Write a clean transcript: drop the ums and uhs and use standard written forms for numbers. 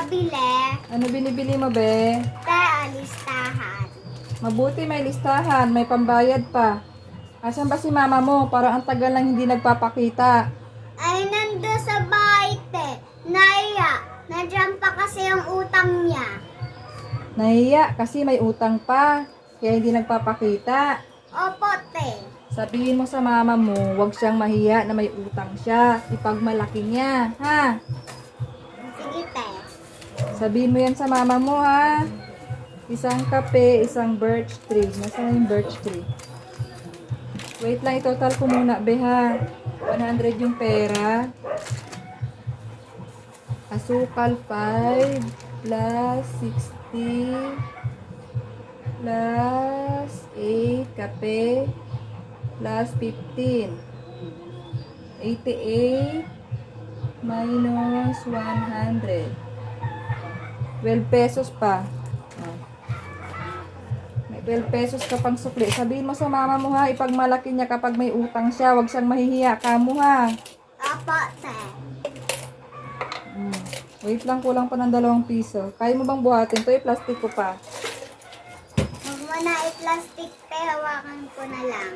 pabili. Ano binibili mo, be? Te, alistahan. Mabuti may listahan, may pambayad pa. Asan ba si mama mo? Parang ang tagal lang hindi nagpapakita. Ay, nando sa bahay, te. Naiya. Nandiyan pa kasi yung utang niya. Nahiya kasi may utang pa. Kaya hindi nagpapakita. Opo, te. Sabihin mo sa mama mo, huwag siyang mahiya na may utang siya. Ipagmalaki niya, ha? Sige, te. Sabihin mo yan sa mama mo, ha? Isang kape, isang birch tree. Nasaan yung birch tree? Wait lang, itotal ko muna, be, ha? 100 yung pera. Asukal 5 plus 60 plus 8 kape plus 15. 88 minus 100. 12 pesos pa. Oh. May 12 pesos ka pang sukli. Sabihin mo sa mama mo, ha, ipagmalaki niya kapag may utang siya. Huwag siyang mahihiya ka mo, ha. Opo, te. Wait lang, kulang pa ng 2 piso. Kaya mo bang buhatin? Ito, plastic ko pa. Huwag mo na i-plastic, te. Hawakan ko na lang.